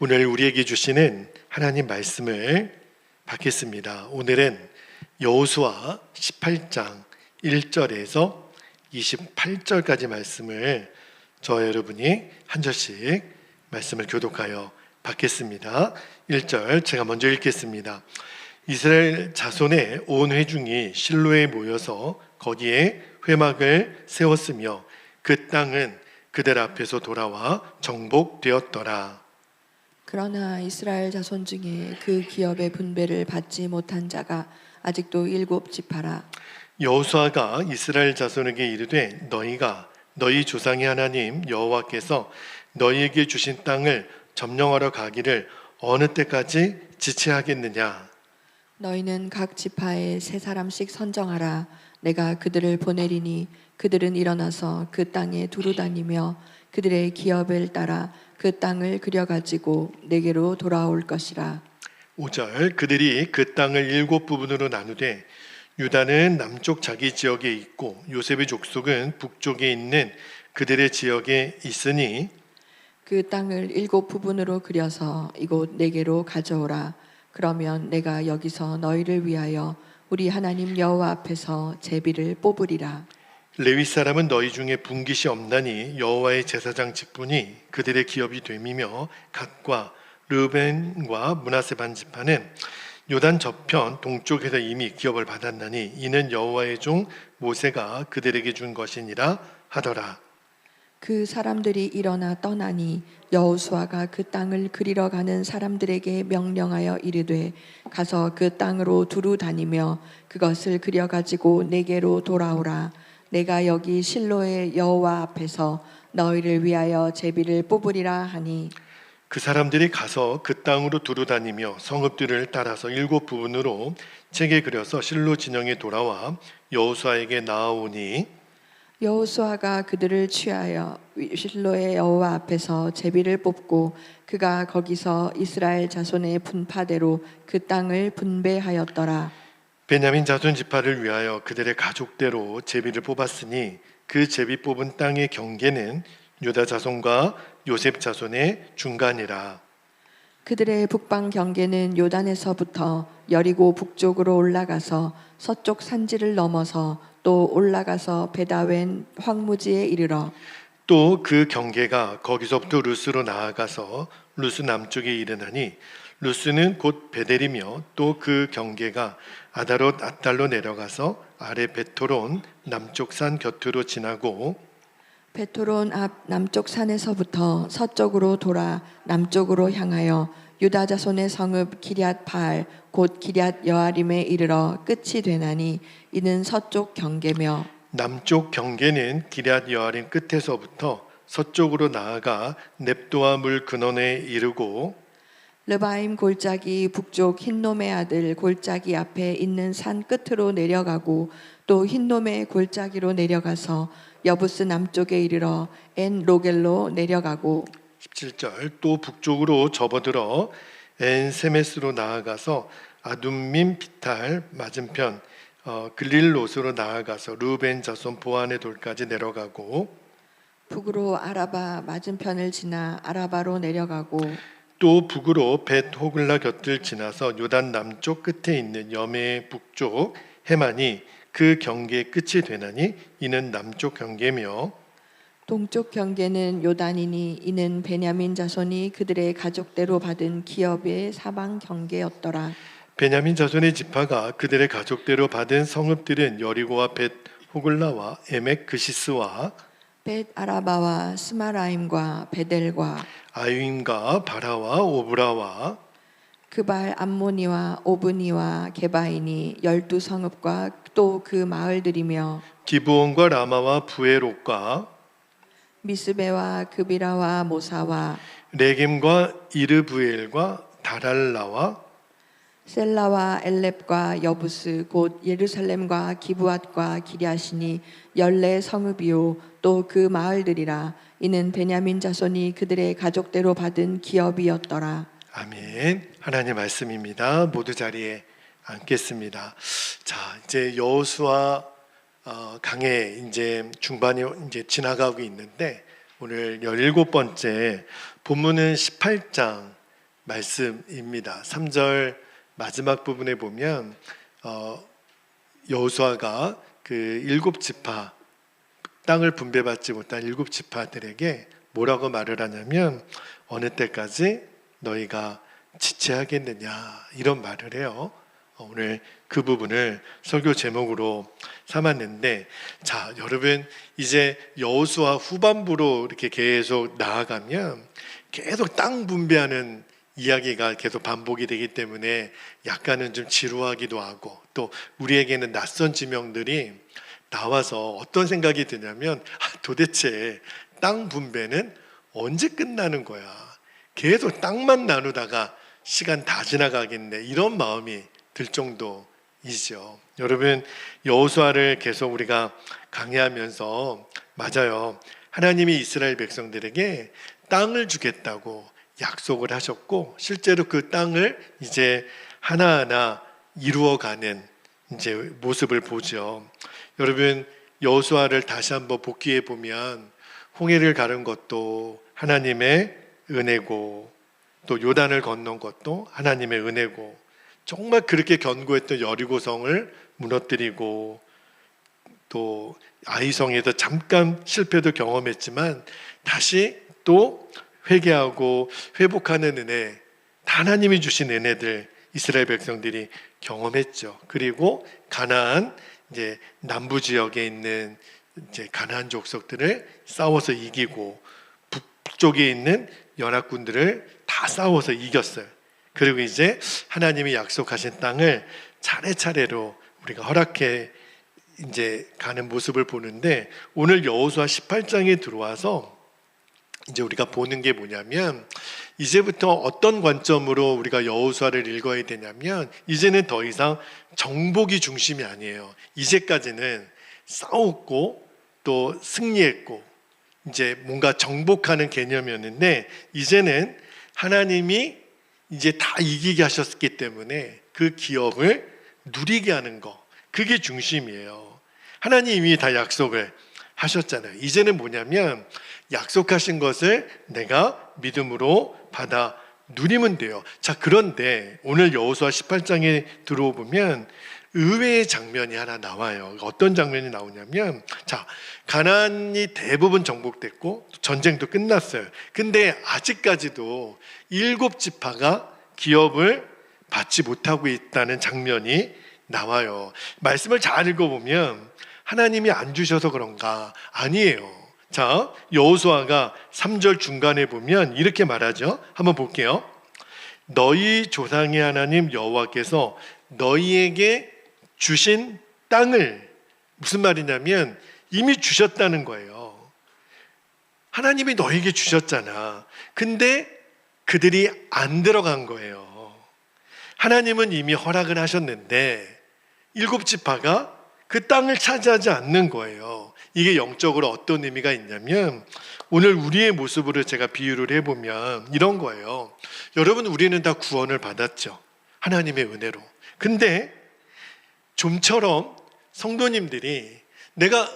오늘 우리에게 주시는 하나님 말씀을 받겠습니다. 오늘은 여호수아 18장 1절에서 28절까지 말씀을 저 여러분이 한 절씩 말씀을 교독하여 받겠습니다. 1절 제가 먼저 읽겠습니다. 이스라엘 자손의 온 회중이 실로에 모여서 거기에 회막을 세웠으며 그 땅은 그들 앞에서 돌아와 정복되었더라. 그러나 이스라엘 자손 중에 그 기업의 분배를 받지 못한 자가 아직도 7지파라. 여호수아가 이스라엘 자손에게 이르되 너희가 너희 조상의 하나님 여호와께서 너희에게 주신 땅을 점령하러 가기를 어느 때까지 지체하겠느냐. 너희는 각 지파에 3사람씩 선정하라. 내가 그들을 보내리니 그들은 일어나서 그 땅에 두루 다니며 그들의 기업을 따라 그 땅을 그려가지고 내게로 돌아올 것이라. 5절 그들이 그 땅을 7부분으로 나누되 유다는 남쪽 자기 지역에 있고 요셉의 족속은 북쪽에 있는 그들의 지역에 있으니 그 땅을 7부분으로 그려서 이곳 내게로 가져오라. 그러면 내가 여기서 너희를 위하여 우리 하나님 여호와 앞에서 제비를 뽑으리라. 레위 사람은 너희 중에 분깃이 없나니 여호와의 제사장 직분이 그들의 기업이 됨이며 갓과 르벤과 므낫세 반지파는 요단 저편 동쪽에서 이미 기업을 받았나니 이는 여호와의 종 모세가 그들에게 준 것이니라 하더라. 그 사람들이 일어나 떠나니 여호수아가 그 땅을 그리러 가는 사람들에게 명령하여 이르되 가서 그 땅으로 두루 다니며 그것을 그려 가지고 내게로 돌아오라. 내가 여기 실로의 여호와 앞에서 너희를 위하여 제비를 뽑으리라 하니 그 사람들이 가서 그 땅으로 두루 다니며 성읍들을 따라서 7부분으로 책에 그려서 실로 진영에 돌아와 여호수아에게 나아오니 여호수아가 그들을 취하여 실로의 여호와 앞에서 제비를 뽑고 그가 거기서 이스라엘 자손의 분파대로 그 땅을 분배하였더라. 베냐민 자손 지파를 위하여 그들의 가족대로 제비를 뽑았으니 그 제비 뽑은 땅의 경계는 유다 자손과 요셉 자손의 중간이라. 그들의 북방 경계는 요단에서부터 여리고 북쪽으로 올라가서 서쪽 산지를 넘어서 또 올라가서 베다웬 황무지에 이르러 또 그 경계가 거기서부터 루스로 나아가서 루스 남쪽에 이르나니 루스는 곧 베델이며 또 그 경계가 아다롯 앗달로 내려가서 아래 베토론 남쪽 산 곁으로 지나고 베토론 앞 남쪽 산에서부터 서쪽으로 돌아 남쪽으로 향하여 유다 자손의 성읍 기럇 바알 곧 기럇 여아림에 이르러 끝이 되나니 이는 서쪽 경계며 남쪽 경계는 기럇 여아림 끝에서부터 서쪽으로 나아가 넵도아 물 근원에 이르고 르바임 골짜기 북쪽 흰놈의 아들 골짜기 앞에 있는 산 끝으로 내려가고 또 흰놈의 골짜기로 내려가서 여부스 남쪽에 이르러 엔 로겔로 내려가고 17절 또 북쪽으로 접어들어 엔 세메스로 나아가서 아둠밈 비탈 맞은편 글릴롯으로 나아가서 루벤 자손 보안의 돌까지 내려가고 북으로 아라바 맞은편을 지나 아라바로 내려가고 또 북으로 벳 호글라 곁을 지나서 요단 남쪽 끝에 있는 여메 북쪽 해만이 그 경계의 끝이 되나니 이는 남쪽 경계며 동쪽 경계는 요단이니 이는 베냐민 자손이 그들의 가족대로 받은 기업의 사방 경계였더라. 베냐민 자손의 지파가 그들의 가족대로 받은 성읍들은 여리고와 벳 호글라와 에멕 그시스와 벳 아라바와 스마라임과 베델과 아유임과 바라와 오브라와 그발 암모니와 오브니와 게바이니 12성읍과 또 그 마을들이며 기브온과 라마와 부에롯과 미스베와 그비라와 모사와 레겜과 이르부엘과 다랄라와 셀라와 엘렙과 여부스 곧 예루살렘과 기브앗과 기랴시니 14성읍이요 또 그 마을들이라. 이는 베냐민 자손이 그들의 가족대로 받은 기업이었더라. 아멘. 하나님 말씀입니다. 모두 자리에 앉겠습니다. 자, 이제 여호수아 강의 이제 중반이 이제 지나가고 있는데 오늘 17번째 본문은 18장 말씀입니다. 3절 마지막 부분에 보면 여호수아가 그 7지파 땅을 분배받지 못한 7지파들에게 뭐라고 말을 하냐면 어느 때까지 너희가 지체하겠느냐 이런 말을 해요. 오늘 그 부분을 설교 제목으로 삼았는데, 자 여러분, 이제 여호수아 후반부로 이렇게 계속 나아가면 계속 땅 분배하는 이야기가 계속 반복이 되기 때문에 약간은 좀 지루하기도 하고, 또 우리에게는 낯선 지명들이 나와서 어떤 생각이 드냐면 도대체 땅 분배는 언제 끝나는 거야? 계속 땅만 나누다가 시간 다 지나가겠네, 이런 마음이 들 정도이죠. 여러분, 여호수아를 계속 우리가 강의하면서 맞아요, 하나님이 이스라엘 백성들에게 땅을 주겠다고 약속을 하셨고 실제로 그 땅을 이제 하나하나 이루어가는 이제 모습을 보죠. 여러분, 여호수아를 다시 한번 복기해 보면 홍해를 가른 것도 하나님의 은혜고, 또 요단을 건넌 것도 하나님의 은혜고, 정말 그렇게 견고했던 여리고성을 무너뜨리고, 또 아이성에서 잠깐 실패도 경험했지만 다시 또 회개하고 회복하는 은혜, 하나님이 주신 은혜들 이스라엘 백성들이 경험했죠. 그리고 가나안 이제 남부 지역에 있는 이제 가나안 족속들을 싸워서 이기고, 북쪽에 있는 연합군들을 다 싸워서 이겼어요. 그리고 이제 하나님이 약속하신 땅을 차례차례로 우리가 허락해 이제 가는 모습을 보는데, 오늘 여호수아 18장에 들어와서 이제 우리가 보는 게 뭐냐면, 이제부터 어떤 관점으로 우리가 여호수아를 읽어야 되냐면, 이제는 더 이상 정복이 중심이 아니에요. 이제까지는 싸웠고 또 승리했고 이제 뭔가 정복하는 개념이었는데, 이제는 하나님이 이제 다 이기게 하셨기 때문에 그 기업을 누리게 하는 거, 그게 중심이에요. 하나님이 다 약속을 하셨잖아요. 이제는 뭐냐면 약속하신 것을 내가 믿음으로 받아 누리면 돼요. 자, 그런데 오늘 여호수아 18장에 들어보면 의외의 장면이 하나 나와요. 어떤 장면이 나오냐면, 자, 가나안이 대부분 정복됐고 전쟁도 끝났어요. 근데 아직까지도 7지파가 기업을 받지 못하고 있다는 장면이 나와요. 말씀을 잘 읽어보면 하나님이 안 주셔서 그런가? 아니에요. 자, 여호수아가 3절 중간에 보면 이렇게 말하죠. 한번 볼게요. 너희 조상의 하나님 여호와께서 너희에게 주신 땅을, 무슨 말이냐면 이미 주셨다는 거예요. 하나님이 너에게 주셨잖아. 근데 그들이 안 들어간 거예요. 하나님은 이미 허락을 하셨는데 7지파가 그 땅을 차지하지 않는 거예요. 이게 영적으로 어떤 의미가 있냐면, 오늘 우리의 모습으로 제가 비유를 해보면 이런 거예요. 여러분, 우리는 다 구원을 받았죠. 하나님의 은혜로. 근데 좀처럼 성도님들이 내가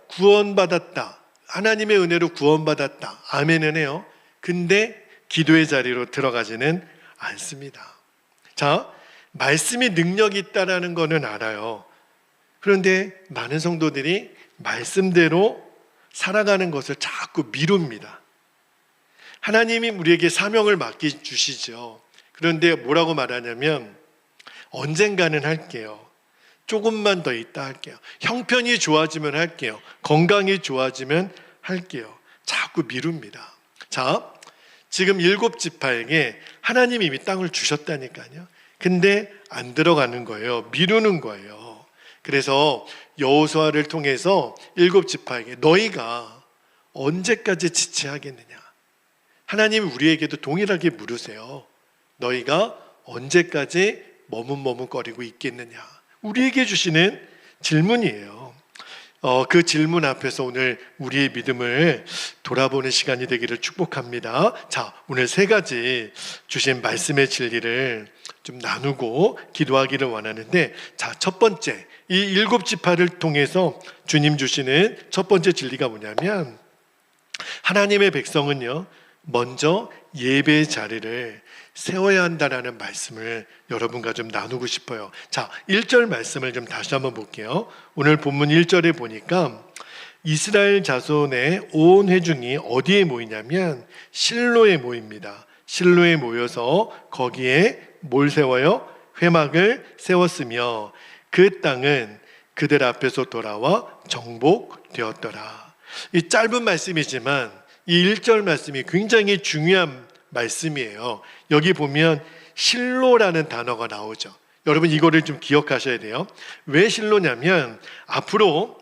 구원받았다, 하나님의 은혜로 구원받았다, 아멘은 해요. 근데 기도의 자리로 들어가지는 않습니다. 자, 말씀이 능력이 있다라는 거는 알아요. 그런데 많은 성도들이 말씀대로 살아가는 것을 자꾸 미룹니다. 하나님이 우리에게 사명을 맡겨주시죠. 그런데 뭐라고 말하냐면, 언젠가는 할게요. 조금만 더 있다 할게요. 형편이 좋아지면 할게요. 건강이 좋아지면 할게요. 자꾸 미룹니다. 자, 지금 7지파에게 하나님이 이미 땅을 주셨다니까요. 근데 안 들어가는 거예요. 미루는 거예요. 그래서 여호수아를 통해서 7지파에게 너희가 언제까지 지체하겠느냐? 하나님이 우리에게도 동일하게 물으세요. 너희가 언제까지 머뭇머뭇거리고 있겠느냐? 우리에게 주시는 질문이에요. 그 질문 앞에서 오늘 우리의 믿음을 돌아보는 시간이 되기를 축복합니다. 자, 오늘 3가지 주신 말씀의 진리를 좀 나누고 기도하기를 원하는데, 자, 첫 번째, 이 7지파를 통해서 주님 주시는 첫 번째 진리가 뭐냐면, 하나님의 백성은요, 먼저 예배의 자리를 세워야 한다라는 말씀을 여러분과 좀 나누고 싶어요. 자, 1절 말씀을 좀 다시 한번 볼게요. 오늘 본문 1절에 보니까 이스라엘 자손의 온 회중이 어디에 모이냐면 실로에 모입니다. 실로에 모여서 거기에 뭘 세워요? 회막을 세웠으며 그 땅은 그들 앞에서 돌아와 정복되었더라. 이 짧은 말씀이지만 이 1절 말씀이 굉장히 중요한 말씀이에요. 여기 보면 실로라는 단어가 나오죠. 여러분 이거를 좀 기억하셔야 돼요. 왜 실로냐면 앞으로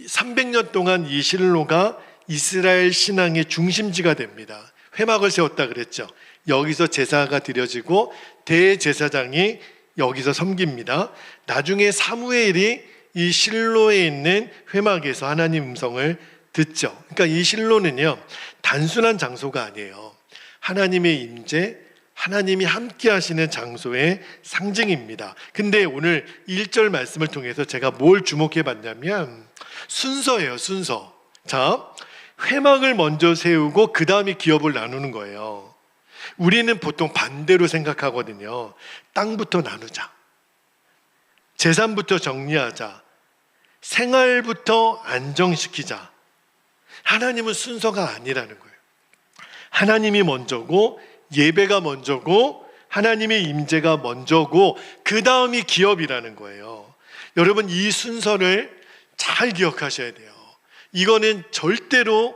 300년 동안 이 실로가 이스라엘 신앙의 중심지가 됩니다. 회막을 세웠다 그랬죠. 여기서 제사가 드려지고 대제사장이 여기서 섬깁니다. 나중에 사무엘이 이 실로에 있는 회막에서 하나님 음성을 듣죠. 그러니까 이 실로는요, 단순한 장소가 아니에요. 하나님의 임재, 하나님이 함께 하시는 장소의 상징입니다. 근데 오늘 1절 말씀을 통해서 제가 뭘 주목해 봤냐면 순서예요, 순서. 자, 회막을 먼저 세우고 그 다음에 기업을 나누는 거예요. 우리는 보통 반대로 생각하거든요. 땅부터 나누자. 재산부터 정리하자. 생활부터 안정시키자. 하나님은 순서가 아니라는 거예요. 하나님이 먼저고 예배가 먼저고 하나님의 임재가 먼저고 그 다음이 기업이라는 거예요. 여러분 이 순서를 잘 기억하셔야 돼요. 이거는 절대로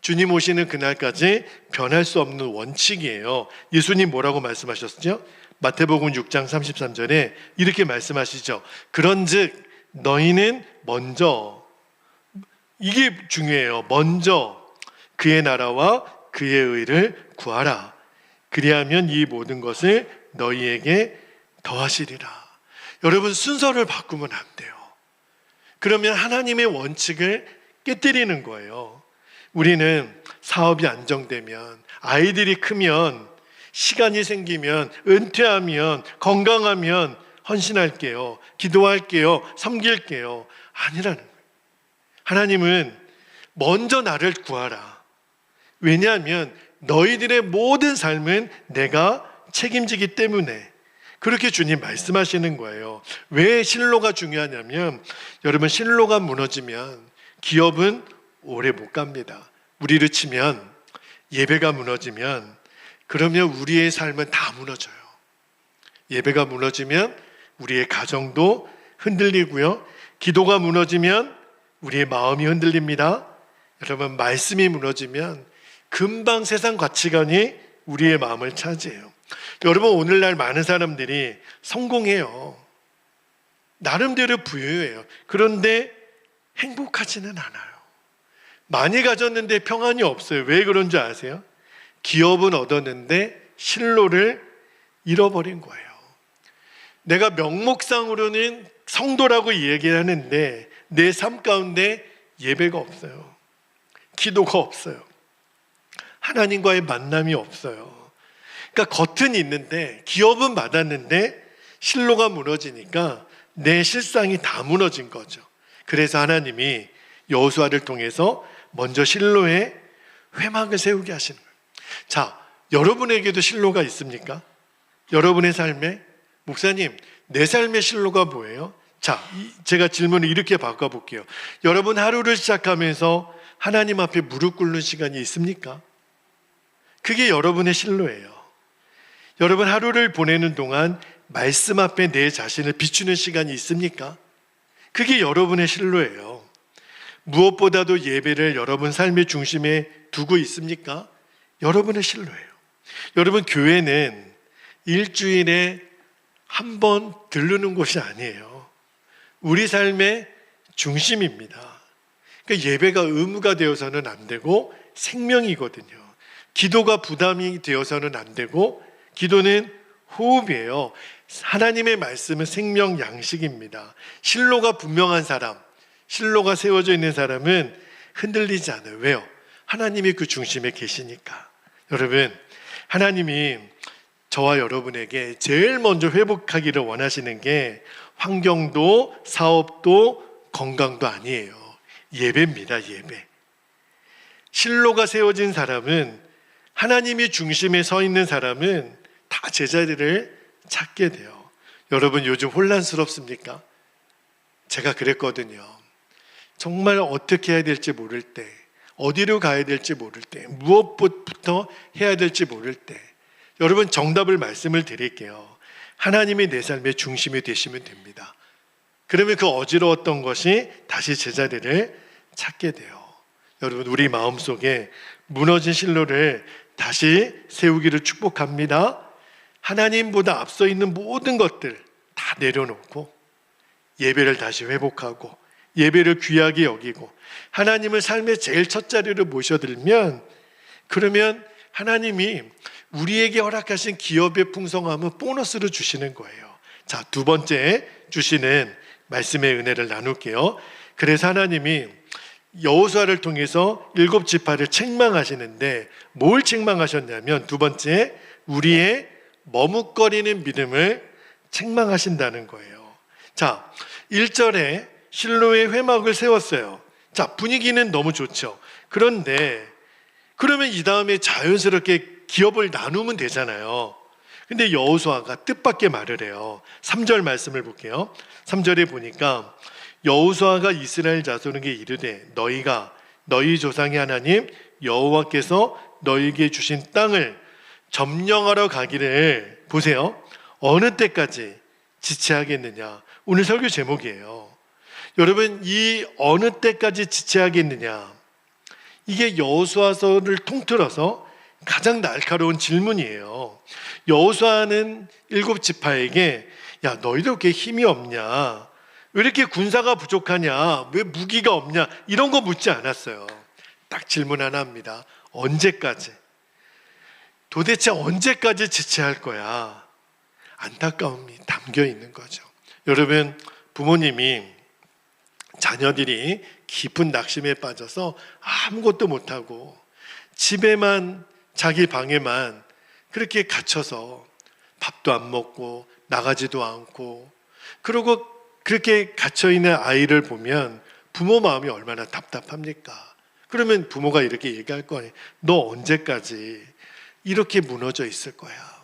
주님 오시는 그날까지 변할 수 없는 원칙이에요. 예수님 뭐라고 말씀하셨죠? 마태복음 6장 33절에 이렇게 말씀하시죠. 그런즉 너희는 먼저, 이게 중요해요. 먼저 그의 나라와 그의 의를 구하라. 그리하면 이 모든 것을 너희에게 더하시리라. 여러분 순서를 바꾸면 안 돼요. 그러면 하나님의 원칙을 깨뜨리는 거예요. 우리는 사업이 안정되면, 아이들이 크면, 시간이 생기면, 은퇴하면, 건강하면 헌신할게요, 기도할게요, 섬길게요. 아니라는 거예요. 하나님은 먼저 나를 구하라. 왜냐하면 너희들의 모든 삶은 내가 책임지기 때문에 그렇게 주님 말씀하시는 거예요. 왜 실로가 중요하냐면 여러분 실로가 무너지면 기업은 오래 못 갑니다. 우리를 치면 예배가 무너지면 그러면 우리의 삶은 다 무너져요. 예배가 무너지면 우리의 가정도 흔들리고요. 기도가 무너지면 우리의 마음이 흔들립니다. 여러분 말씀이 무너지면 금방 세상 가치관이 우리의 마음을 차지해요. 여러분 오늘날 많은 사람들이 성공해요. 나름대로 부유해요. 그런데 행복하지는 않아요. 많이 가졌는데 평안이 없어요. 왜 그런 줄 아세요? 기업은 얻었는데 실로를 잃어버린 거예요. 내가 명목상으로는 성도라고 얘기하는데 내 삶 가운데 예배가 없어요. 기도가 없어요. 하나님과의 만남이 없어요. 그러니까 겉은 있는데 기업은 받았는데 실로가 무너지니까 내 실상이 다 무너진 거죠. 그래서 하나님이 여호수아를 통해서 먼저 실로에 회막을 세우게 하시는 거예요. 자, 여러분에게도 실로가 있습니까? 여러분의 삶에? 목사님, 내 삶의 실로가 뭐예요? 자, 제가 질문을 이렇게 바꿔볼게요. 여러분 하루를 시작하면서 하나님 앞에 무릎 꿇는 시간이 있습니까? 그게 여러분의 실로예요. 여러분 하루를 보내는 동안 말씀 앞에 내 자신을 비추는 시간이 있습니까? 그게 여러분의 실로예요. 무엇보다도 예배를 여러분 삶의 중심에 두고 있습니까? 여러분의 실로예요. 여러분 교회는 일주일에 한 번 들르는 곳이 아니에요. 우리 삶의 중심입니다. 그러니까 예배가 의무가 되어서는 안 되고 생명이거든요. 기도가 부담이 되어서는 안 되고 기도는 호흡이에요. 하나님의 말씀은 생명 양식입니다. 실로가 분명한 사람, 실로가 세워져 있는 사람은 흔들리지 않아요. 왜요? 하나님이 그 중심에 계시니까. 여러분, 하나님이 저와 여러분에게 제일 먼저 회복하기를 원하시는 게 환경도 사업도 건강도 아니에요. 예배입니다. 예배. 실로가 세워진 사람은 하나님이 중심에 서 있는 사람은 다 제자리를 찾게 돼요. 여러분 요즘 혼란스럽습니까? 제가 그랬거든요. 정말 어떻게 해야 될지 모를 때, 어디로 가야 될지 모를 때, 무엇부터 해야 될지 모를 때, 여러분 정답을 말씀을 드릴게요. 하나님이 내 삶의 중심이 되시면 됩니다. 그러면 그 어지러웠던 것이 다시 제자리를 찾게 돼요. 여러분 우리 마음속에 무너진 실로를 다시 세우기를 축복합니다. 하나님보다 앞서 있는 모든 것들 다 내려놓고 예배를 다시 회복하고 예배를 귀하게 여기고 하나님을 삶의 제일 첫 자리로 모셔들면, 그러면 하나님이 우리에게 허락하신 기업의 풍성함은 보너스로 주시는 거예요. 자, 두 번째 주시는 말씀의 은혜를 나눌게요. 그래서 하나님이 여호수아를 통해서 7지파를 책망하시는데 뭘 책망하셨냐면, 두 번째, 우리의 머뭇거리는 믿음을 책망하신다는 거예요. 자, 1절에 실로의 회막을 세웠어요. 자, 분위기는 너무 좋죠. 그런데 그러면 이 다음에 자연스럽게 기업을 나누면 되잖아요. 근데 여호수아가 뜻밖의 말을 해요. 3절 말씀을 볼게요. 3절에 보니까 여호수아가 이스라엘 자손에게 이르되 너희가 너희 조상의 하나님 여호와께서 너희에게 주신 땅을 점령하러 가기를, 보세요, 어느 때까지 지체하겠느냐. 오늘 설교 제목이에요. 여러분, 이 어느 때까지 지체하겠느냐, 이게 여호수아서를 통틀어서 가장 날카로운 질문이에요. 여호수아는 7지파에게 야, 너희들 왜 이렇게 힘이 없냐, 왜 이렇게 군사가 부족하냐, 왜 무기가 없냐, 이런 거 묻지 않았어요. 딱 질문 하나 합니다. 언제까지? 도대체 언제까지 지체할 거야? 안타까움이 담겨 있는 거죠. 여러분, 부모님이 자녀들이 깊은 낙심에 빠져서 아무것도 못하고 집에만, 자기 방에만 그렇게 갇혀서 밥도 안 먹고 나가지도 않고, 그리고 그렇게 갇혀있는 아이를 보면 부모 마음이 얼마나 답답합니까? 그러면 부모가 이렇게 얘기할 거예요. 너 언제까지 이렇게 무너져 있을 거야?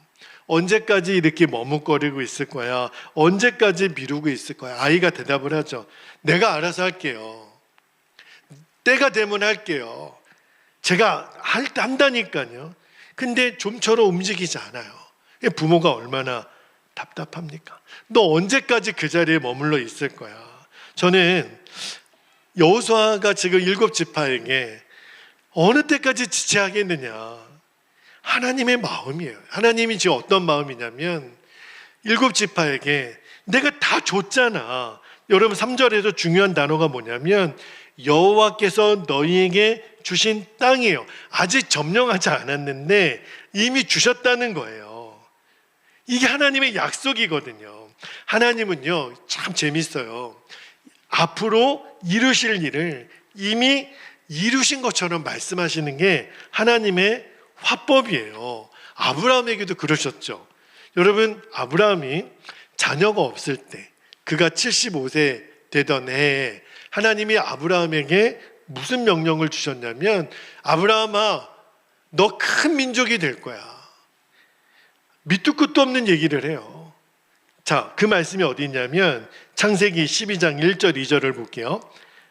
언제까지 이렇게 머뭇거리고 있을 거야? 언제까지 미루고 있을 거야? 아이가 대답을 하죠. 내가 알아서 할게요. 때가 되면 할게요. 제가 한다니까요. 근데 좀처럼 움직이지 않아요. 부모가 얼마나 답답합니까? 너 언제까지 그 자리에 머물러 있을 거야? 저는 여호수아가 지금 7지파에게 어느 때까지 지체하겠느냐, 하나님의 마음이에요. 하나님이 지금 어떤 마음이냐면 7지파에게 내가 다 줬잖아. 여러분 3절에서 중요한 단어가 뭐냐면 여호와께서 너희에게 주신 땅이에요. 아직 점령하지 않았는데 이미 주셨다는 거예요. 이게 하나님의 약속이거든요. 하나님은요, 참 재밌어요. 앞으로 이루실 일을 이미 이루신 것처럼 말씀하시는 게 하나님의 화법이에요. 아브라함에게도 그러셨죠. 여러분, 아브라함이 자녀가 없을 때, 그가 75세 되던 해에 하나님이 아브라함에게 무슨 명령을 주셨냐면, 아브라함아, 너 큰 민족이 될 거야. 밑도 끝도 없는 얘기를 해요. 자, 그 말씀이 어디 있냐면 창세기 12장 1절 2절을 볼게요.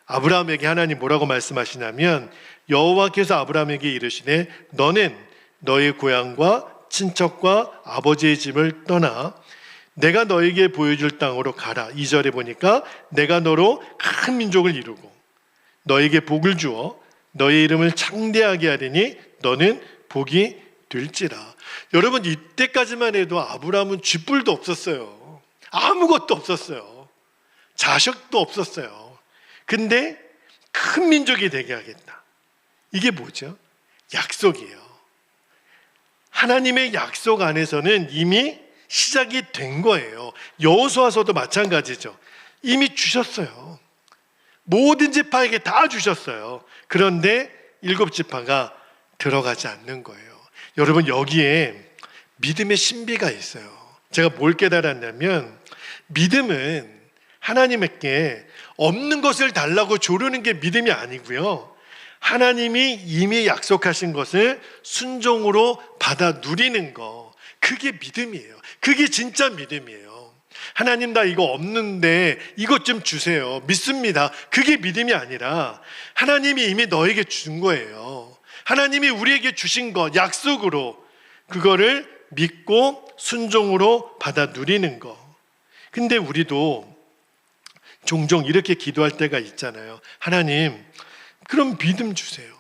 아브라함에게 하나님 뭐라고 말씀하시냐면, 여호와께서 아브라함에게 이르시되 너는 너의 고향과 친척과 아버지의 집을 떠나 내가 너에게 보여줄 땅으로 가라. 2절에 보니까 내가 너로 큰 민족을 이루고 너에게 복을 주어 너의 이름을 창대하게 하리니 너는 복이 될지라. 여러분, 이때까지만 해도 아브라함은 쥐뿔도 없었어요. 아무것도 없었어요. 자식도 없었어요. 근데 큰 민족이 되게 하겠다. 이게 뭐죠? 약속이에요. 하나님의 약속 안에서는 이미 시작이 된 거예요. 여호수아서도 마찬가지죠. 이미 주셨어요. 모든 지파에게 다 주셨어요. 그런데 7지파가 들어가지 않는 거예요. 여러분, 여기에 믿음의 신비가 있어요. 제가 뭘 깨달았냐면, 믿음은 하나님께 없는 것을 달라고 조르는 게 믿음이 아니고요, 하나님이 이미 약속하신 것을 순종으로 받아 누리는 거, 그게 믿음이에요. 그게 진짜 믿음이에요. 하나님, 나 이거 없는데 이것 좀 주세요. 믿습니다. 그게 믿음이 아니라 하나님이 이미 너에게 준 거예요. 하나님이 우리에게 주신 것, 약속으로 그거를 믿고 순종으로 받아 누리는 거. 근데 우리도 종종 이렇게 기도할 때가 있잖아요. 하나님, 그럼 믿음 주세요.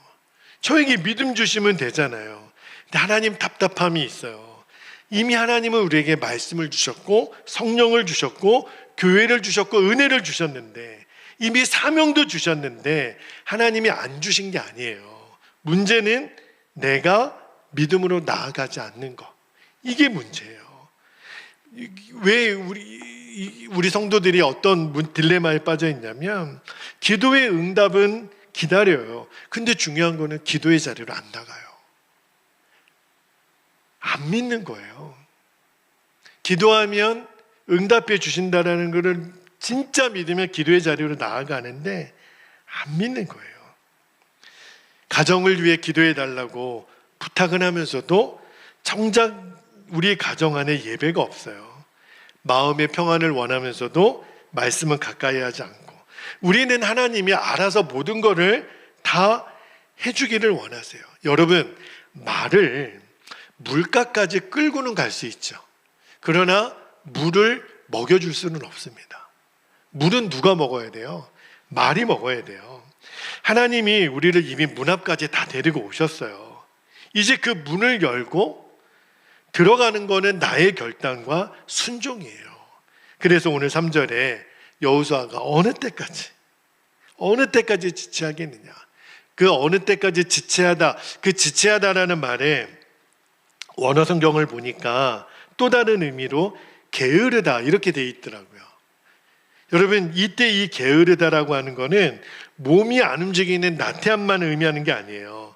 저에게 믿음 주시면 되잖아요. 근데 하나님, 답답함이 있어요. 이미 하나님은 우리에게 말씀을 주셨고 성령을 주셨고 교회를 주셨고 은혜를 주셨는데 이미 사명도 주셨는데 하나님이 안 주신 게 아니에요. 문제는 내가 믿음으로 나아가지 않는 거. 이게 문제예요. 왜 우리 성도들이 어떤 딜레마에 빠져 있냐면 기도의 응답은 기다려요. 근데 중요한 거는 기도의 자리로 안 나가요. 안 믿는 거예요. 기도하면 응답해 주신다라는 것을 진짜 믿으면 기도의 자리로 나아가는데 안 믿는 거예요. 가정을 위해 기도해 달라고 부탁은 하면서도 정작 우리 가정 안에 예배가 없어요. 마음의 평안을 원하면서도 말씀은 가까이 하지 않고 우리는 하나님이 알아서 모든 것을 다 해주기를 원하세요. 여러분, 말을 물가까지 끌고는 갈 수 있죠. 그러나 물을 먹여줄 수는 없습니다. 물은 누가 먹어야 돼요? 말이 먹어야 돼요. 하나님이 우리를 이미 문 앞까지 다 데리고 오셨어요. 이제 그 문을 열고 들어가는 거는 나의 결단과 순종이에요. 그래서 오늘 3절에 여호수아가 어느 때까지 지체하겠느냐. 그 어느 때까지 지체하다, 그 지체하다라는 말에 원어 성경을 보니까 또 다른 의미로 게으르다 이렇게 돼 있더라고요. 여러분, 이때 이 게으르다라고 하는 거는 몸이 안 움직이는 나태함만 의미하는 게 아니에요.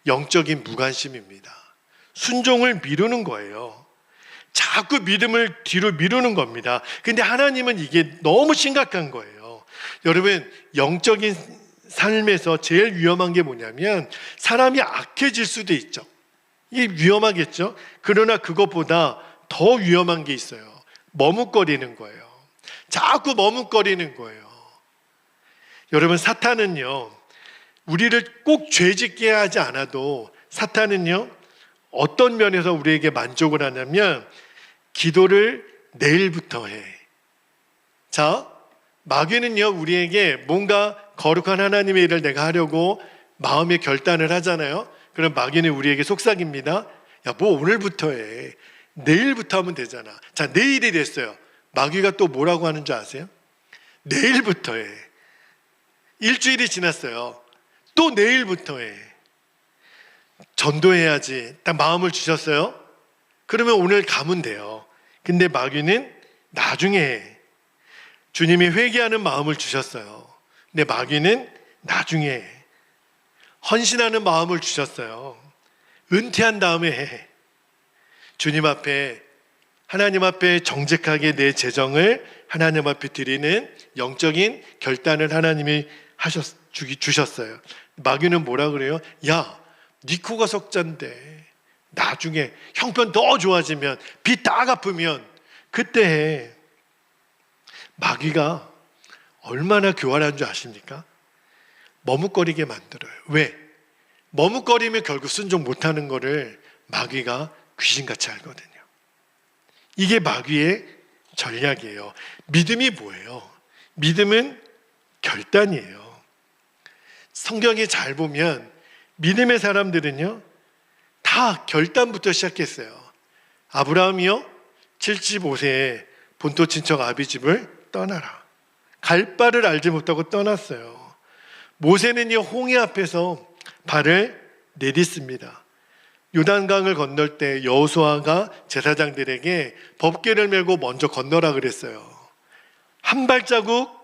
영적인 무관심입니다. 순종을 미루는 거예요. 자꾸 믿음을 뒤로 미루는 겁니다. 근데 하나님은 이게 너무 심각한 거예요. 여러분, 영적인 삶에서 제일 위험한 게 뭐냐면 사람이 악해질 수도 있죠. 이게 위험하겠죠. 그러나 그것보다 더 위험한 게 있어요. 머뭇거리는 거예요. 자꾸 머뭇거리는 거예요. 여러분, 사탄은요, 우리를 꼭 죄짓게 하지 않아도 사탄은요, 어떤 면에서 우리에게 만족을 하냐면 기도를 내일부터 해. 자, 마귀는요, 우리에게 뭔가 거룩한 하나님의 일을 내가 하려고 마음의 결단을 하잖아요. 그럼 마귀는 우리에게 속삭입니다. 야, 뭐 오늘부터 해. 내일부터 하면 되잖아. 자, 내일이 됐어요. 마귀가 또 뭐라고 하는 줄 아세요? 내일부터 해. 일주일이 지났어요. 또 내일부터 해. 전도해야지. 딱 마음을 주셨어요. 그러면 오늘 가면 돼요. 근데 마귀는 나중에 해. 주님이 회개하는 마음을 주셨어요. 근데 마귀는 나중에 해. 헌신하는 마음을 주셨어요. 은퇴한 다음에 해. 주님 앞에, 하나님 앞에 정직하게 내 재정을 하나님 앞에 드리는 영적인 결단을 하나님이 주셨어요. 마귀는 뭐라 그래요? 야, 네 코가 석잔데 나중에 형편 더 좋아지면 빚 다 갚으면 그때 해. 마귀가 얼마나 교활한 줄 아십니까? 머뭇거리게 만들어요. 왜? 머뭇거리면 결국 순종 못하는 거를 마귀가 귀신같이 알거든요. 이게 마귀의 전략이에요. 믿음이 뭐예요? 믿음은 결단이에요. 성경에 잘 보면 믿음의 사람들은요, 다 결단부터 시작했어요. 아브라함이요, 75세에 본토 친척 아비 집을 떠나라. 갈 바를 알지 못하고 떠났어요. 모세는요, 홍해 앞에서 발을 내딛습니다. 요단강을 건널 때 여호수아가 제사장들에게 법궤를 메고 먼저 건너라 그랬어요. 한 발자국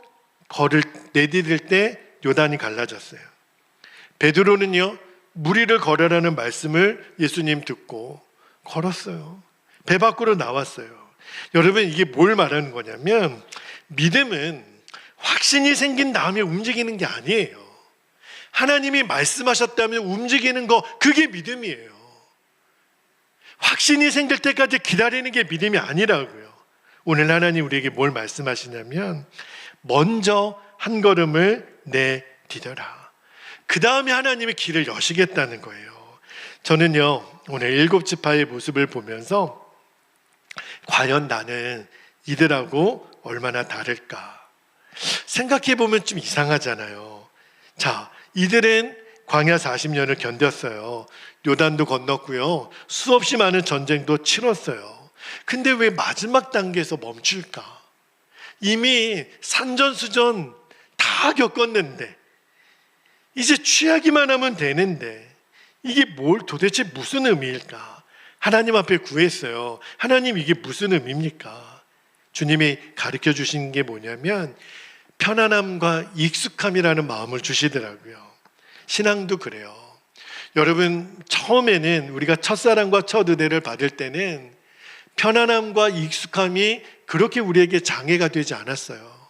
내디딜 때 요단이 갈라졌어요. 베드로는요, 무리를 걸으라는 말씀을 예수님 듣고 걸었어요. 배 밖으로 나왔어요. 여러분, 이게 뭘 말하는 거냐면 믿음은 확신이 생긴 다음에 움직이는 게 아니에요. 하나님이 말씀하셨다면 움직이는 거, 그게 믿음이에요. 확신이 생길 때까지 기다리는 게 믿음이 아니라고요. 오늘 하나님 우리에게 뭘 말씀하시냐면 먼저 한 걸음을 내디뎌라. 그 다음에 하나님의 길을 여시겠다는 거예요. 저는요, 오늘 7지파의 모습을 보면서 과연 나는 이들하고 얼마나 다를까 생각해 보면 좀 이상하잖아요. 자, 이들은 광야 40년을 견뎠어요. 요단도 건넜고요. 수없이 많은 전쟁도 치렀어요. 근데 왜 마지막 단계에서 멈출까? 이미 산전수전 다 겪었는데 이제 취하기만 하면 되는데 이게 도대체 무슨 의미일까? 하나님 앞에 구했어요. 하나님, 이게 무슨 의미입니까? 주님이 가르쳐 주신 게 뭐냐면 편안함과 익숙함이라는 마음을 주시더라고요. 신앙도 그래요. 여러분, 처음에는 우리가 첫사랑과 첫 은혜를 받을 때는 편안함과 익숙함이 그렇게 우리에게 장애가 되지 않았어요.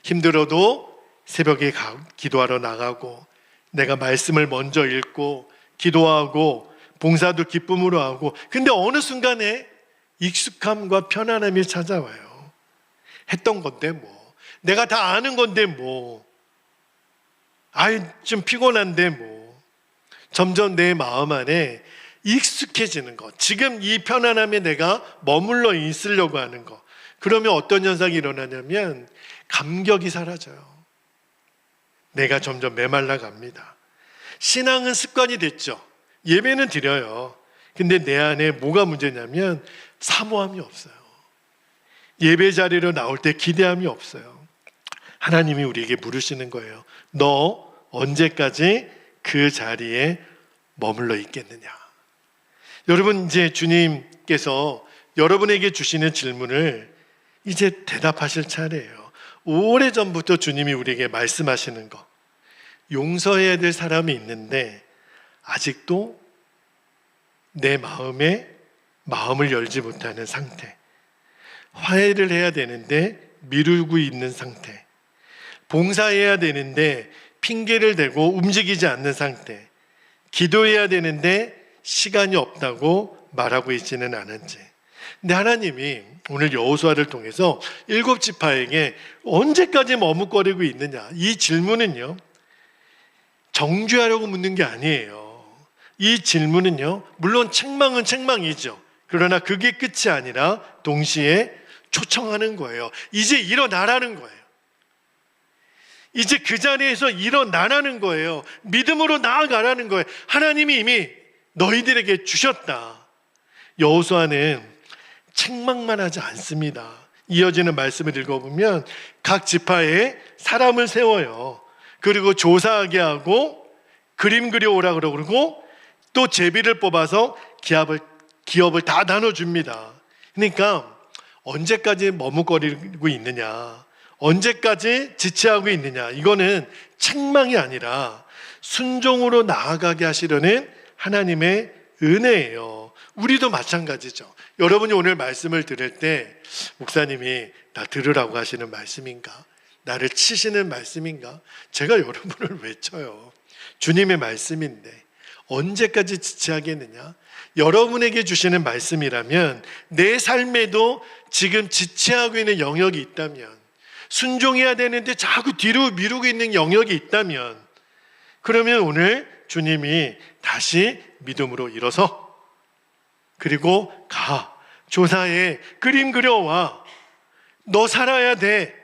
힘들어도 새벽에 기도하러 나가고, 내가 말씀을 먼저 읽고 기도하고 봉사도 기쁨으로 하고, 근데 어느 순간에 익숙함과 편안함이 찾아와요. 했던 건데 뭐, 내가 다 아는 건데 뭐, 좀 피곤한데 뭐. 점점 내 마음 안에 익숙해지는 것, 지금 이 편안함에 내가 머물러 있으려고 하는 것, 그러면 어떤 현상이 일어나냐면 감격이 사라져요. 내가 점점 메말라 갑니다. 신앙은 습관이 됐죠. 예배는 드려요. 근데 내 안에 뭐가 문제냐면 사모함이 없어요. 예배 자리로 나올 때 기대함이 없어요. 하나님이 우리에게 물으시는 거예요. 너 언제까지 그 자리에 머물러 있겠느냐? 여러분, 이제 주님께서 여러분에게 주시는 질문을 이제 대답하실 차례예요. 오래전부터 주님이 우리에게 말씀하시는 거, 용서해야 될 사람이 있는데 아직도 내 마음을 열지 못하는 상태, 화해를 해야 되는데 미루고 있는 상태, 봉사해야 되는데 핑계를 대고 움직이지 않는 상태, 기도해야 되는데 시간이 없다고 말하고 있지는 않은지. 근데 하나님이 오늘 여호수아를 통해서 7지파에게 언제까지 머뭇거리고 있느냐, 이 질문은요, 정죄하려고 묻는 게 아니에요. 이 질문은요, 물론 책망은 책망이죠. 그러나 그게 끝이 아니라 동시에 초청하는 거예요. 이제 일어나라는 거예요. 이제 그 자리에서 일어나라는 거예요. 믿음으로 나아가라는 거예요. 하나님이 이미 너희들에게 주셨다. 여호수아는 책망만 하지 않습니다. 이어지는 말씀을 읽어보면 각 지파에 사람을 세워요. 그리고 조사하게 하고 그림 그려오라 그러고 또 제비를 뽑아서 기업을 다 나눠줍니다. 그러니까 언제까지 머뭇거리고 있느냐, 언제까지 지체하고 있느냐, 이거는 책망이 아니라 순종으로 나아가게 하시려는 하나님의 은혜예요. 우리도 마찬가지죠. 여러분이 오늘 말씀을 들을 때 목사님이 나 들으라고 하시는 말씀인가, 나를 치시는 말씀인가, 제가 여러분을 왜 쳐요? 주님의 말씀인데 언제까지 지체하겠느냐? 여러분에게 주시는 말씀이라면 내 삶에도 지금 지체하고 있는 영역이 있다면, 순종해야 되는데 자꾸 뒤로 미루고 있는 영역이 있다면, 그러면 오늘 주님이 다시 믿음으로 일어서 그리고 가, 조사해, 그림 그려와, 너 살아야 돼,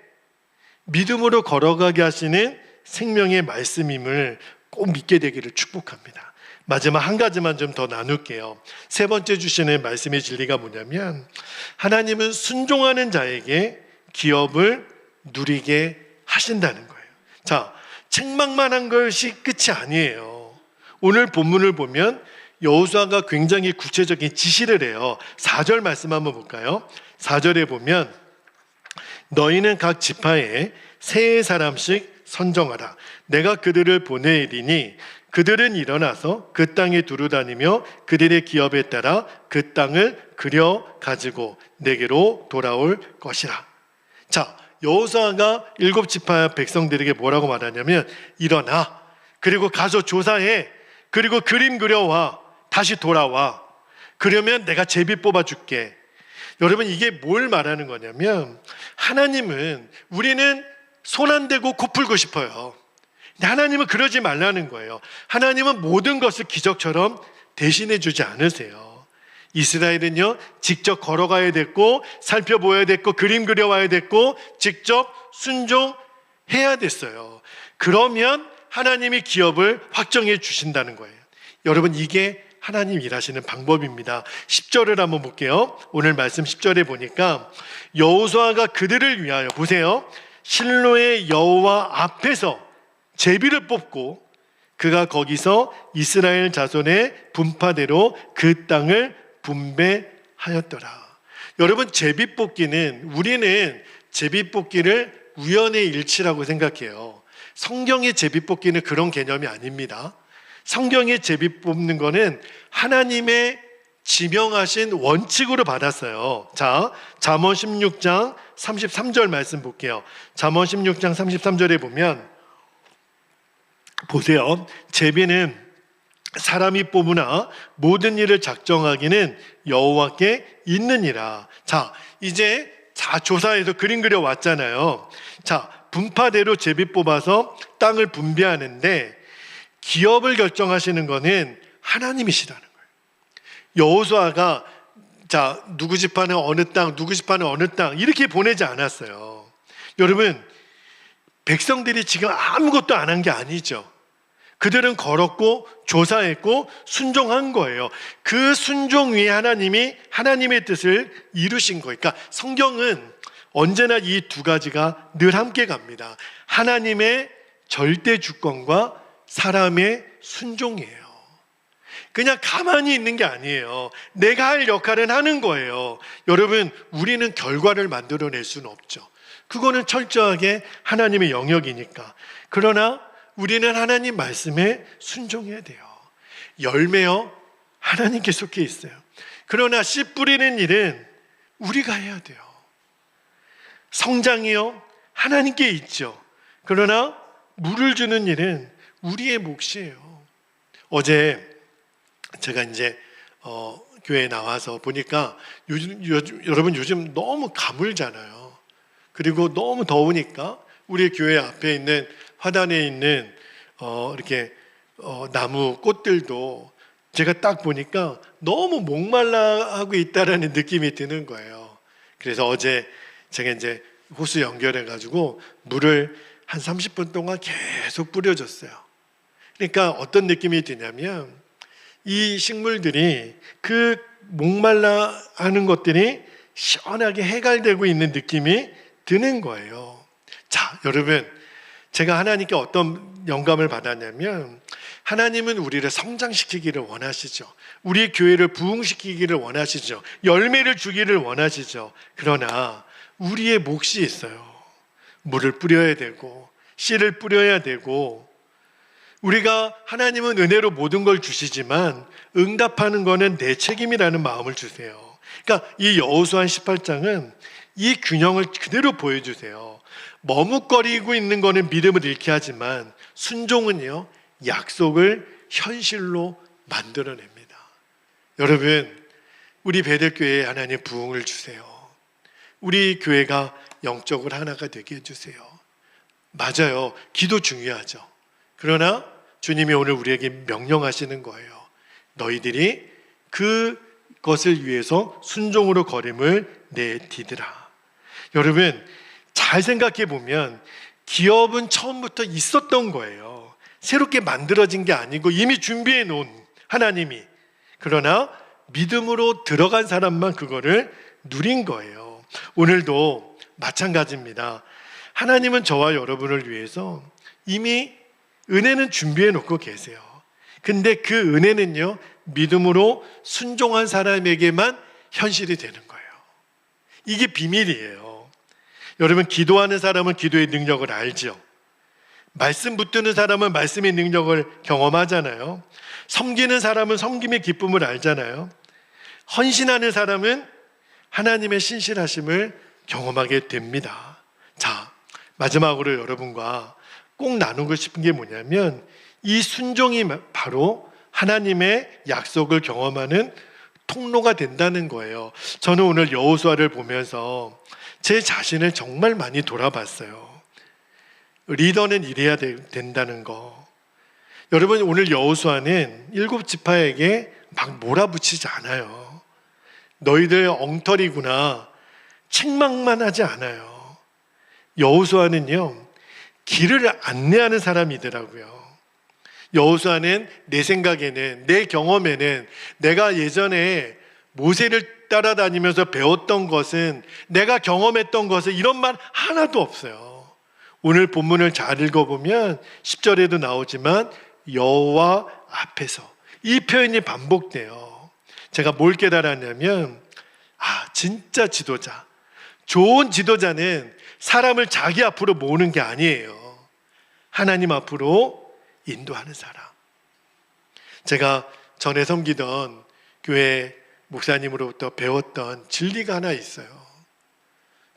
믿음으로 걸어가게 하시는 생명의 말씀임을 꼭 믿게 되기를 축복합니다. 마지막 한 가지만 좀 더 나눌게요. 세 번째 주시는 말씀의 진리가 뭐냐면 하나님은 순종하는 자에게 기업을 누리게 하신다는 거예요. 자, 책망만 한 것이 끝이 아니에요. 오늘 본문을 보면 여호수아가 굉장히 구체적인 지시를 해요. 4절 말씀 한번 볼까요? 4절에 보면 너희는 각 지파에 세 사람씩 선정하라. 내가 그들을 보내리니 그들은 일어나서 그 땅에 두루 다니며 그들의 기업에 따라 그 땅을 그려 가지고 내게로 돌아올 것이라. 자, 여호수아가 7지파 백성들에게 뭐라고 말하냐면 일어나, 그리고 가서 조사해. 그리고 그림 그려와. 다시 돌아와. 그러면 내가 제비 뽑아줄게. 여러분, 이게 뭘 말하는 거냐면, 하나님은, 우리는 손 안 대고 코 풀고 싶어요. 근데 하나님은 그러지 말라는 거예요. 하나님은 모든 것을 기적처럼 대신해 주지 않으세요. 이스라엘은요, 직접 걸어가야 됐고, 살펴보아야 됐고, 그림 그려와야 됐고, 직접 순종해야 됐어요. 그러면 하나님이 기업을 확정해 주신다는 거예요. 여러분, 이게 하나님 일하시는 방법입니다. 10절을 한번 볼게요. 오늘 말씀 10절에 보니까 여호수아가 그들을 위하여, 보세요, 실로의 여호와 앞에서 제비를 뽑고 그가 거기서 이스라엘 자손의 분파대로 그 땅을 분배하였더라. 여러분, 제비 뽑기는, 우리는 제비 뽑기를 우연의 일치라고 생각해요. 성경의 제비 뽑기는 그런 개념이 아닙니다. 성경의 제비 뽑는 거는 하나님의 지명하신 원칙으로 받았어요. 자, 잠언 16장 33절 말씀 볼게요. 잠언 16장 33절에 보면, 보세요. 제비는 사람이 뽑으나 모든 일을 작정하기는 여호와께 있느니라. 자, 이제 조사해서 그림 그려 왔잖아요. 자, 분파대로 제비 뽑아서 땅을 분배하는데 기업을 결정하시는 거는 하나님이시라는 거예요. 여호수아가 자, 누구 지파는 어느 땅, 누구 지파는 어느 땅 이렇게 보내지 않았어요. 여러분, 백성들이 지금 아무것도 안 한 게 아니죠. 그들은 걸었고 조사했고 순종한 거예요. 그 순종 위에 하나님이 하나님의 뜻을 이루신 거예요. 그러니까 성경은 언제나 이 두 가지가 늘 함께 갑니다. 하나님의 절대 주권과 사람의 순종이에요. 그냥 가만히 있는 게 아니에요. 내가 할 역할은 하는 거예요. 여러분, 우리는 결과를 만들어낼 수는 없죠. 그거는 철저하게 하나님의 영역이니까. 그러나 우리는 하나님 말씀에 순종해야 돼요. 열매요, 하나님께 속해 있어요. 그러나 씨 뿌리는 일은 우리가 해야 돼요. 성장이요, 하나님께 있죠. 그러나 물을 주는 일은 우리의 몫이에요. 어제 제가 이제 교회에 나와서 보니까 여러분 요즘 너무 가물잖아요. 그리고 너무 더우니까 우리 교회 앞에 있는 화단에 있는 이렇게 나무 꽃들도 제가 딱 보니까 너무 목말라 하고 있다라는 느낌이 드는 거예요. 그래서 어제 제가 이제 호수 연결해 가지고 물을 한 30분 동안 계속 뿌려줬어요. 그러니까 어떤 느낌이 드냐면 이 식물들이 그 목말라 하는 것들이 시원하게 해갈되고 있는 느낌이 드는 거예요. 자, 여러분, 제가 하나님께 어떤 영감을 받았냐면 하나님은 우리를 성장시키기를 원하시죠. 우리 교회를 부흥시키기를 원하시죠. 열매를 주기를 원하시죠. 그러나 우리의 몫이 있어요. 물을 뿌려야 되고 씨를 뿌려야 되고, 우리가 하나님은 은혜로 모든 걸 주시지만 응답하는 거는 내 책임이라는 마음을 주세요. 그러니까 이 여호수아 18장은 이 균형을 그대로 보여주세요. 머뭇거리고 있는 거는 믿음을 잃게 하지만 순종은요, 약속을 현실로 만들어냅니다. 여러분, 우리 베델교회에 하나님 부흥을 주세요. 우리 교회가 영적으로 하나가 되게 해주세요. 맞아요. 기도 중요하죠. 그러나 주님이 오늘 우리에게 명령하시는 거예요. 너희들이 그것을 위해서 순종으로 걸음을 내디드라. 여러분, 잘 생각해 보면 기업은 처음부터 있었던 거예요. 새롭게 만들어진 게 아니고 이미 준비해 놓은 하나님이. 그러나 믿음으로 들어간 사람만 그거를 누린 거예요. 오늘도 마찬가지입니다. 하나님은 저와 여러분을 위해서 이미 은혜는 준비해 놓고 계세요. 근데 그 은혜는요, 믿음으로 순종한 사람에게만 현실이 되는 거예요. 이게 비밀이에요. 여러분, 기도하는 사람은 기도의 능력을 알죠. 말씀 붙드는 사람은 말씀의 능력을 경험하잖아요. 섬기는 사람은 섬김의 기쁨을 알잖아요. 헌신하는 사람은 하나님의 신실하심을 경험하게 됩니다. 자, 마지막으로 여러분과 꼭 나누고 싶은 게 뭐냐면 이 순종이 바로 하나님의 약속을 경험하는 통로가 된다는 거예요. 저는 오늘 여호수아를 보면서 제 자신을 정말 많이 돌아봤어요. 리더는 이래야 된다는 거. 여러분, 오늘 여호수아는 7지파에게 막 몰아붙이지 않아요. 너희들 엉터리구나, 책망만 하지 않아요. 여호수아는요, 길을 안내하는 사람이더라고요. 여호수아는 내 생각에는, 내 경험에는 내가 예전에 모세를 따라다니면서 배웠던 것은, 내가 경험했던 것은 이런 말 하나도 없어요. 오늘 본문을 잘 읽어보면 10절에도 나오지만 여호와 앞에서, 이 표현이 반복돼요. 제가 뭘 깨달았냐면, 진짜 지도자, 좋은 지도자는 사람을 자기 앞으로 모으는 게 아니에요. 하나님 앞으로 인도하는 사람. 제가 전에 섬기던 교회 목사님으로부터 배웠던 진리가 하나 있어요.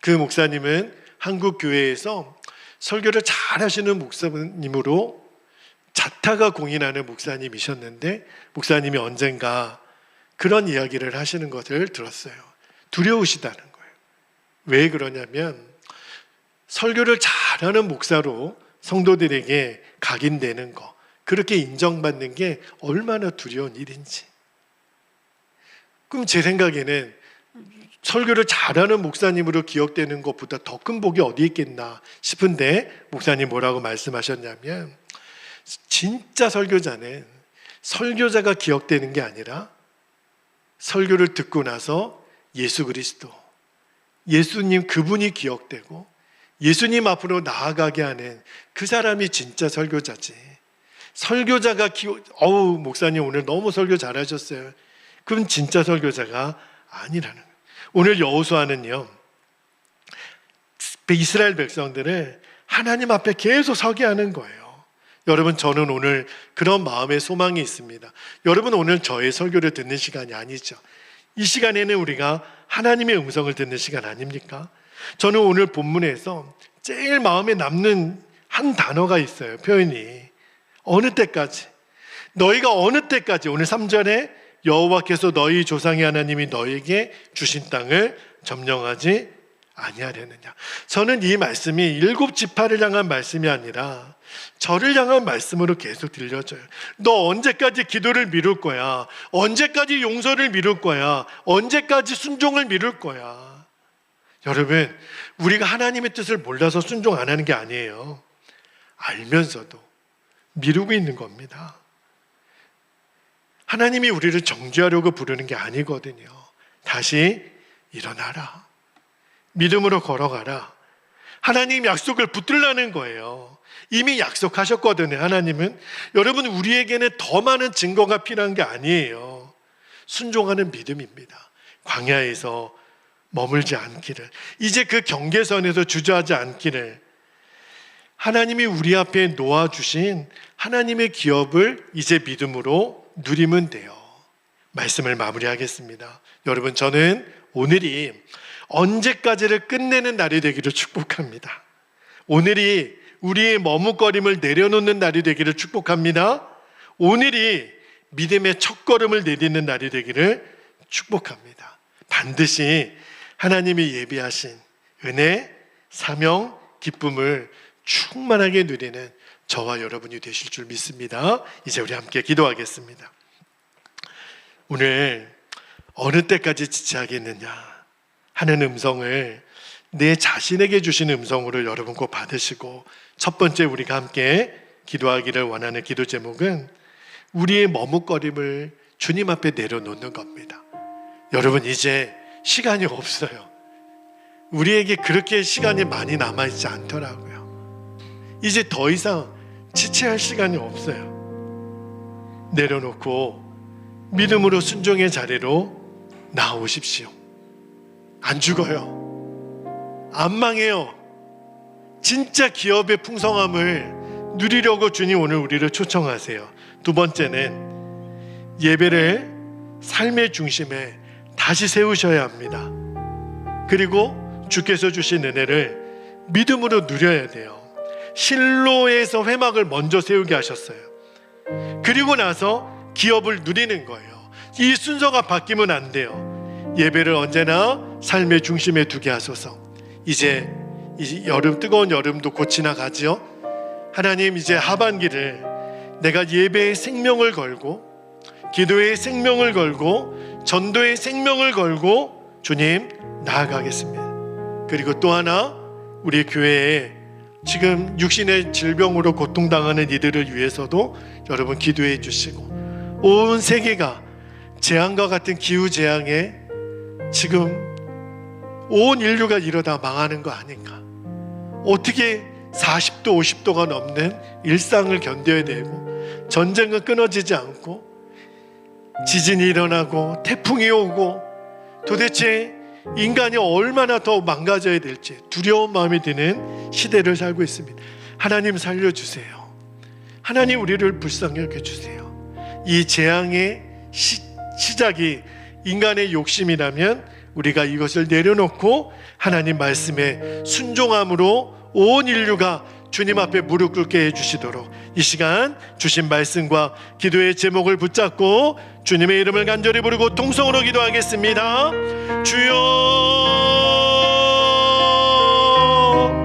그 목사님은 한국 교회에서 설교를 잘 하시는 목사님으로 자타가 공인하는 목사님이셨는데, 목사님이 언젠가 그런 이야기를 하시는 것을 들었어요. 두려우시다는 거예요. 왜 그러냐면, 설교를 잘하는 목사로 성도들에게 각인되는 거, 그렇게 인정받는 게 얼마나 두려운 일인지. 그럼 제 생각에는 설교를 잘하는 목사님으로 기억되는 것보다 더 큰 복이 어디 있겠나 싶은데, 목사님 뭐라고 말씀하셨냐면, 진짜 설교자는 설교자가 기억되는 게 아니라 설교를 듣고 나서 예수 그리스도, 예수님 그분이 기억되고 예수님 앞으로 나아가게 하는 그 사람이 진짜 설교자지. 설교자가 목사님 오늘 너무 설교 잘하셨어요, 그럼 진짜 설교자가 아니라는 거예요. 오늘 여호수아는요, 이스라엘 백성들을 하나님 앞에 계속 서게 하는 거예요. 여러분, 저는 오늘 그런 마음의 소망이 있습니다. 여러분, 오늘 저의 설교를 듣는 시간이 아니죠. 이 시간에는 우리가 하나님의 음성을 듣는 시간 아닙니까? 저는 오늘 본문에서 제일 마음에 남는 한 단어가 있어요. 표현이 어느 때까지, 너희가 어느 때까지, 오늘 3절에 여호와께서 너희 조상의 하나님이 너희에게 주신 땅을 점령하지 아니하려느냐. 저는 이 말씀이 7지파를 향한 말씀이 아니라 저를 향한 말씀으로 계속 들려져요. 너 언제까지 기도를 미룰 거야? 언제까지 용서를 미룰 거야? 언제까지 순종을 미룰 거야? 여러분, 우리가 하나님의 뜻을 몰라서 순종 안 하는 게 아니에요. 알면서도 미루고 있는 겁니다. 하나님이 우리를 정죄하려고 부르는 게 아니거든요. 다시 일어나라, 믿음으로 걸어가라. 하나님 약속을 붙들라는 거예요. 이미 약속하셨거든요. 하나님은, 여러분, 우리에게는 더 많은 증거가 필요한 게 아니에요. 순종하는 믿음입니다. 광야에서 머물지 않기를, 이제 그 경계선에서 주저하지 않기를, 하나님이 우리 앞에 놓아주신 하나님의 기업을 이제 믿음으로 누리면 돼요. 말씀을 마무리하겠습니다. 여러분, 저는 오늘이 언제까지를 끝내는 날이 되기를 축복합니다. 오늘이 우리의 머뭇거림을 내려놓는 날이 되기를 축복합니다. 오늘이 믿음의 첫걸음을 내딛는 날이 되기를 축복합니다. 반드시 하나님이 예비하신 은혜, 사명, 기쁨을 충만하게 누리는 저와 여러분이 되실 줄 믿습니다. 이제 우리 함께 기도하겠습니다. 오늘 어느 때까지 지체하겠느냐 하는 음성을 내 자신에게 주신 음성으로 여러분 꼭 받으시고, 첫 번째 우리가 함께 기도하기를 원하는 기도 제목은 우리의 머뭇거림을 주님 앞에 내려놓는 겁니다. 여러분, 이제 시간이 없어요. 우리에게 그렇게 시간이 많이 남아있지 않더라고요. 이제 더 이상 지체할 시간이 없어요. 내려놓고 믿음으로 순종의 자리로 나오십시오. 안 죽어요. 안 망해요. 진짜 기업의 풍성함을 누리려고 주님 오늘 우리를 초청하세요. 두 번째는 예배를 삶의 중심에 다시 세우셔야 합니다. 그리고 주께서 주신 은혜를 믿음으로 누려야 돼요. 실로에서 회막을 먼저 세우게 하셨어요. 그리고 나서 기업을 누리는 거예요. 이 순서가 바뀌면 안 돼요. 예배를 언제나 삶의 중심에 두게 하소서. 이제 여름, 뜨거운 여름도 곧 지나가지요. 하나님, 이제 하반기를 내가 예배의 생명을 걸고, 기도의 생명을 걸고, 전도의 생명을 걸고 주님 나아가겠습니다. 그리고 또 하나, 우리 교회에 지금 육신의 질병으로 고통당하는 이들을 위해서도 여러분 기도해 주시고, 온 세계가 재앙과 같은 기후재앙에 지금 온 인류가 이러다 망하는 거 아닌가. 어떻게 40도 50도가 넘는 일상을 견뎌야 되고, 전쟁은 끊어지지 않고, 지진이 일어나고 태풍이 오고, 도대체 인간이 얼마나 더 망가져야 될지 두려운 마음이 드는 시대를 살고 있습니다. 하나님 살려주세요. 하나님 우리를 불쌍히 여겨주세요. 이 재앙의 시작이 인간의 욕심이라면 우리가 이것을 내려놓고 하나님 말씀에 순종함으로 온 인류가 주님 앞에 무릎 꿇게 해주시도록 이 시간 주신 말씀과 기도의 제목을 붙잡고 주님의 이름을 간절히 부르고 통성으로 기도하겠습니다. 주여